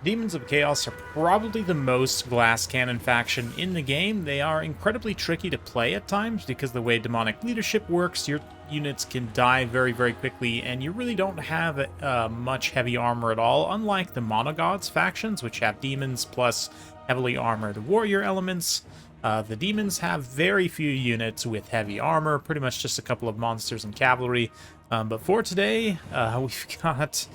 Demons of Chaos are probably the most glass cannon faction in the game. They are incredibly tricky to play at times because the way demonic leadership works, your units can die very, very quickly, and you really don't have much heavy armor at all, unlike the Monogods factions, which have demons plus heavily armored warrior elements. The demons have very few units with heavy armor, pretty much just a couple of monsters and cavalry. But for today, we've got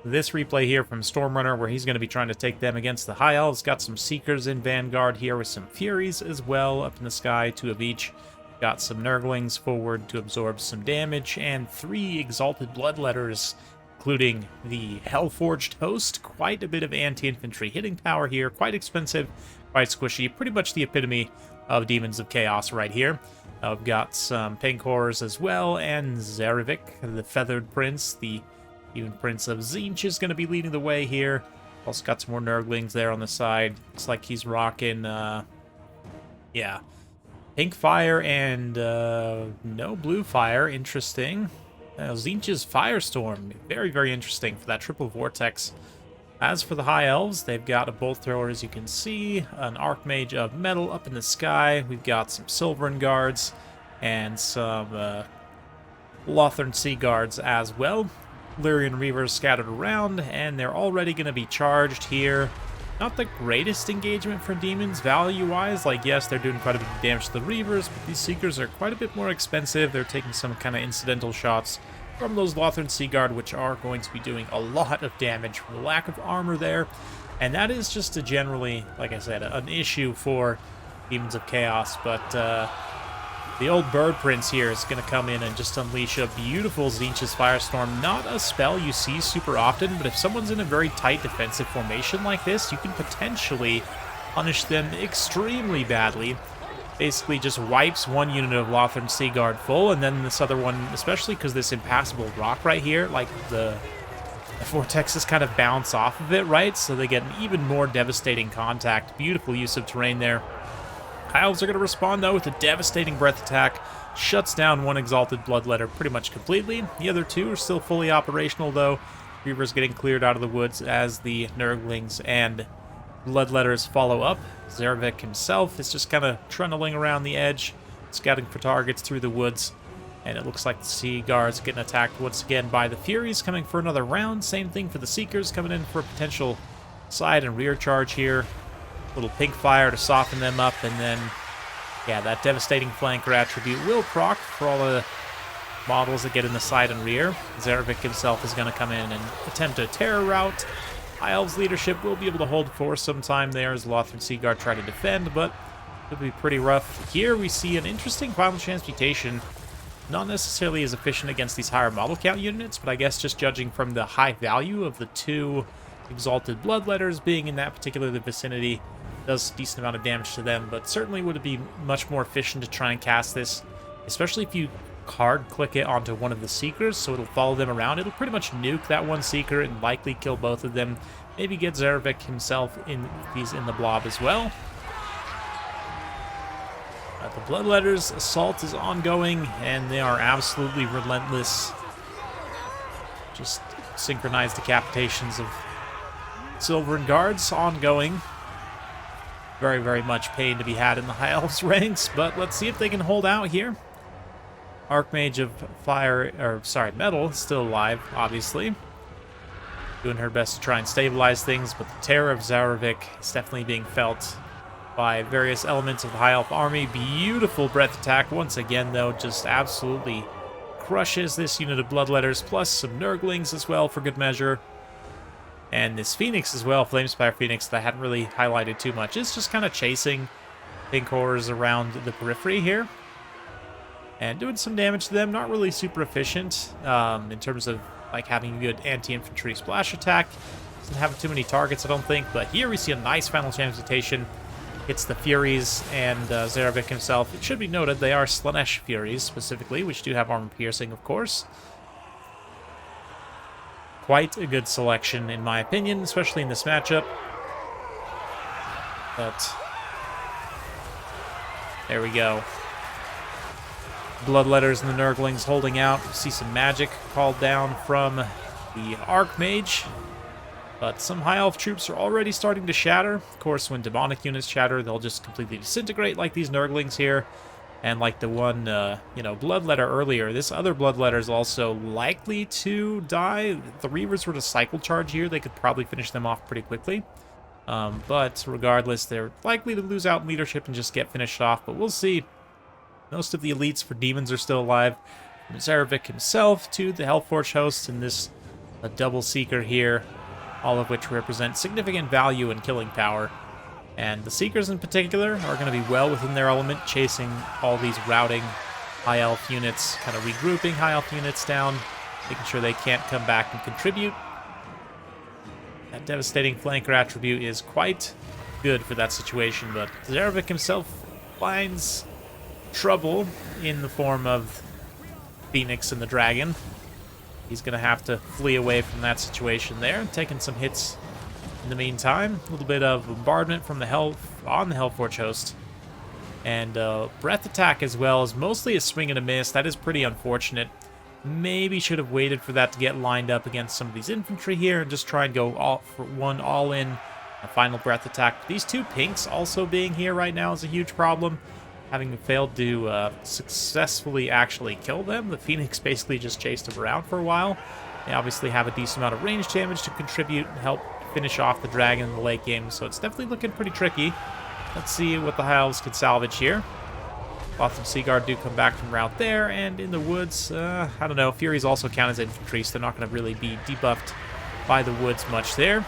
this replay here from Stormrunner, where he's going to be trying to take them against the High Elves. Got some Seekers in Vanguard here with some Furies as well up in the sky, 2 of each. Got some Nurglings forward to absorb some damage, and 3 Exalted Bloodletters, including the Hellforged Host. Quite a bit of anti-infantry hitting power here, quite expensive, quite squishy, pretty much the epitome of Demons of Chaos right here. I've got some Pink Horrors as well, and Zarevik, the Feathered Prince, the even Prince of Tzeentch is going to be leading the way here. Also got some more Nurglings there on the side. Looks like he's rocking, yeah, pink fire and no blue fire. Interesting. Tzeentch's Firestorm. Very, very interesting for that triple vortex. As for the High Elves, they've got a Bolt Thrower, as you can see, an Archmage of Metal up in the sky. We've got some Silvern Guards and some Lothern Sea Guards as well. Lyrian Reavers scattered around, and they're already going to be charged here. Not the greatest engagement for demons value-wise. Like, yes, they're doing quite a bit of damage to the Reavers, but these Seekers are quite a bit more expensive. They're taking some kind of incidental shots from those Lothern Sea Guard, which are going to be doing a lot of damage from the lack of armor there. And that is just a generally, like I said, an issue for Demons of Chaos, but the old Bird Prince here is going to come in and just unleash a beautiful Tzeentch's Firestorm. Not a spell you see super often, but if someone's in a very tight defensive formation like this, you can potentially punish them extremely badly. Basically just wipes one unit of Lothern Sea Guard full, and then this other one, especially because this impassable rock right here, like the vortexes kind of bounce off of it, right? So they get an even more devastating contact. Beautiful use of terrain there. Elves are going to respond, though, with a devastating breath attack. Shuts down one Exalted Bloodletter pretty much completely. The other 2 are still fully operational, though. Reaver's getting cleared out of the woods as the Nurglings and Bloodletters follow up. Zarevik himself is just kind of trundling around the edge, scouting for targets through the woods. And it looks like the Sea Guards are getting attacked once again by the Furies, coming for another round. Same thing for the Seekers, coming in for a potential side and rear charge here. Little pink fire to soften them up, and then, yeah, that devastating flanker attribute will proc for all the models that get in the side and rear. Zarevik himself is going to come in and attempt a terror route. High Elves leadership will be able to hold for some time there as Lothern Sea Guard try to defend, but it'll be pretty rough. Here we see an interesting Final Transmutation. Not necessarily as efficient against these higher model count units, but I guess just judging from the high value of the 2 Exalted Bloodletters being in that particular vicinity, does a decent amount of damage to them, but certainly would be much more efficient to try and cast this, especially if you card click it onto one of the Seekers, so it'll follow them around. It'll pretty much nuke that one Seeker and likely kill both of them. Maybe get Zarevik himself in if he's in the blob as well. The Bloodletters assault is ongoing, and they are absolutely relentless. Just synchronized decapitations of Silvern Guards ongoing. Very, very much pain to be had in the High Elves ranks, but let's see if they can hold out here. Archmage of Metal is still alive, obviously. Doing her best to try and stabilize things, but the terror of Zarevik is definitely being felt by various elements of the High Elf army. Beautiful breath attack once again, though, just absolutely crushes this unit of Bloodletters, plus some Nurglings as well for good measure. And this Phoenix as well, Flamespire Phoenix, that I hadn't really highlighted too much. It's just kind of chasing Pink Horrors around the periphery here. And doing some damage to them. Not really super efficient in terms of like having a good anti-infantry splash attack. Doesn't have too many targets, I don't think. But here we see a nice Final Transmutation. Hits the Furies and Zarevik himself. It should be noted they are Slaanesh Furies specifically, which do have armor piercing, of course. Quite a good selection, in my opinion, especially in this matchup. But there we go. Bloodletters and the Nurglings holding out. See some magic called down from the Archmage. But some High Elf troops are already starting to shatter. Of course, when demonic units shatter, they'll just completely disintegrate like these Nurglings here. And like the one, Bloodletter earlier, this other Bloodletter is also likely to die. If the Reavers were to cycle charge here, they could probably finish them off pretty quickly. But regardless, they're likely to lose out in leadership and just get finished off. But we'll see. Most of the elites for Daemons are still alive. From Zarevic himself to the Hellforge host and this double Seeker here, all of which represent significant value and killing power. And the Seekers in particular are going to be well within their element, chasing all these routing High Elf units, kind of regrouping High Elf units down, making sure they can't come back and contribute. That devastating flanker attribute is quite good for that situation, but Zarevic himself finds trouble in the form of Phoenix and the Dragon. He's going to have to flee away from that situation there, taking some hits in the meantime. A little bit of bombardment from the Hellforge host. And breath attack as well is mostly a swing and a miss. That is pretty unfortunate. Maybe should have waited for that to get lined up against some of these infantry here and just try and go all in. A final breath attack. These two pinks also being here right now is a huge problem. Having failed to successfully actually kill them, the Phoenix basically just chased them around for a while. They obviously have a decent amount of range damage to contribute and help finish off the Dragon in the late game, so it's definitely looking pretty tricky. Let's see what the High Elves can salvage here. Lots of Seaguard do come back from route there, and in the woods, I don't know, Furies also count as infantry, so they're not going to really be debuffed by the woods much there.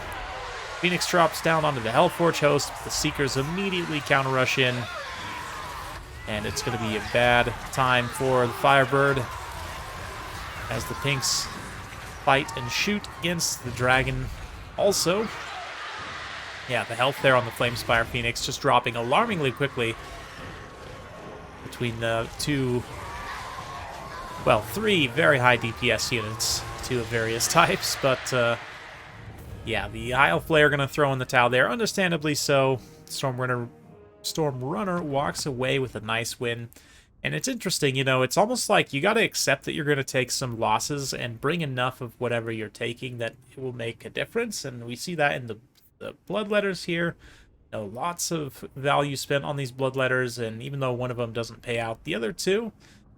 Phoenix drops down onto the Hellforge host, the Seekers immediately counter-rush in. And it's going to be a bad time for the Firebird as the Pinks fight and shoot against the Dragon. Also, yeah, the health there on the Flamespire Phoenix just dropping alarmingly quickly between the three very high DPS units, two of various types. But, yeah, the High Elf Flare going to throw in the towel there, understandably so. Stormrunner walks away with a nice win. And it's interesting, it's almost like you got to accept that you're going to take some losses and bring enough of whatever you're taking that it will make a difference. And we see that in the Bloodletters here. Lots of value spent on these Bloodletters, and even though one of them doesn't pay out, the other two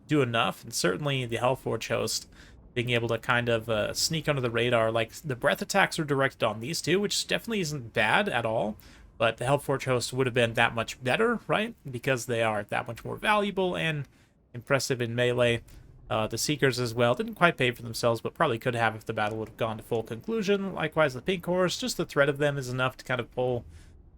do enough. And certainly the Hellforge host being able to kind of sneak under the radar. Like, the breath attacks are directed on these two, which definitely isn't bad at all. But the Hellforge host would have been that much better, right? Because they are that much more valuable and impressive in melee. The Seekers as well didn't quite pay for themselves, but probably could have if the battle would have gone to full conclusion. Likewise, the Pink Horse, just the threat of them is enough to kind of pull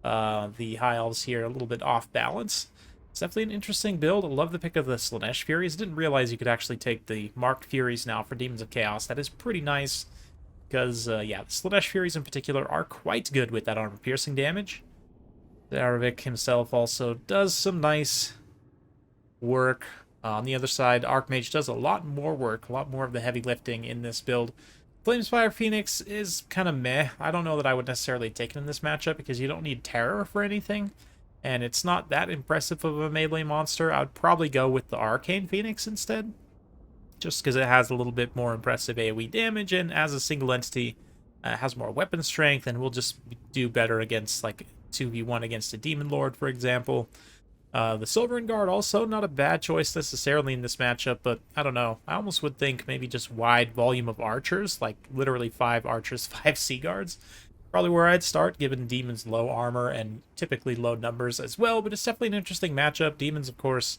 the High Elves here a little bit off balance. It's definitely an interesting build. I love the pick of the Slanesh Furies. Didn't realize you could actually take the marked Furies now for Demons of Chaos. That is pretty nice because, yeah, the Slanesh Furies in particular are quite good with that armor-piercing damage. Zarevic himself also does some nice work. On the other side, Archmage does a lot more work, a lot more of the heavy lifting in this build. Flamespire Phoenix is kind of meh. I don't know that I would necessarily take it in this matchup because you don't need Terror for anything. And it's not that impressive of a melee monster. I would probably go with the Arcane Phoenix instead. Just because it has a little bit more impressive AoE damage, and as a single entity, has more weapon strength, and will just do better against, like, 2v1 against a Demon Lord, for example. The Silverin Guard also not a bad choice necessarily in this matchup, but I don't know. I almost would think maybe just wide volume of archers, like literally 5 archers, 5 Sea Guards. Probably where I'd start, given Demons' low armor and typically low numbers as well, but it's definitely an interesting matchup. Demons, of course,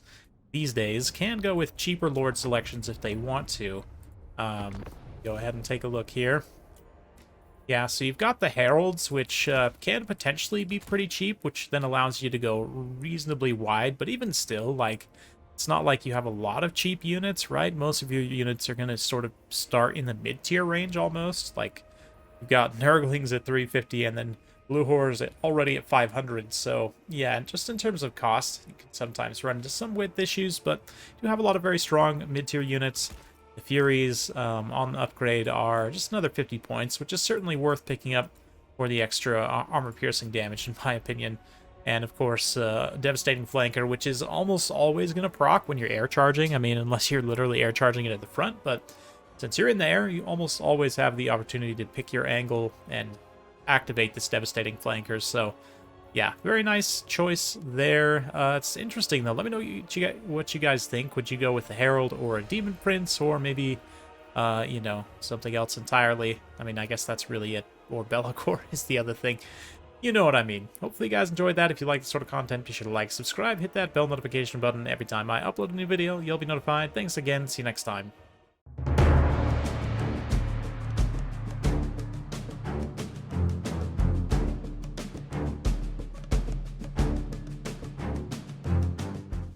these days can go with cheaper Lord selections if they want to. Go ahead and take a look here. Yeah, so you've got the Heralds, which can potentially be pretty cheap, which then allows you to go reasonably wide, but even still, like, it's not like you have a lot of cheap units, right? Most of your units are going to sort of start in the mid-tier range almost. Like, you've got Nurglings at 350 and then Blue Horrors already at 500, so yeah, just in terms of cost, you can sometimes run into some width issues, but you have a lot of very strong mid-tier units. The Furies on the upgrade are just another 50 points, which is certainly worth picking up for the extra armor-piercing damage, in my opinion. And, of course, Devastating Flanker, which is almost always going to proc when you're air charging. I mean, unless you're literally air charging it at the front, but since you're in the air, you almost always have the opportunity to pick your angle and activate this devastating flankers. So yeah, very nice choice there. It's interesting though. Let me know what you guys think. Would you go with a Herald or a Demon Prince, or maybe you know, something else entirely? I mean, I guess that's really it. Or Be'lakor is the other thing. You know what I mean. Hopefully you guys enjoyed that. If you like this sort of content, be sure to like, subscribe, hit that bell notification button. Every time I upload a new video, you'll be notified. Thanks again. See you next time.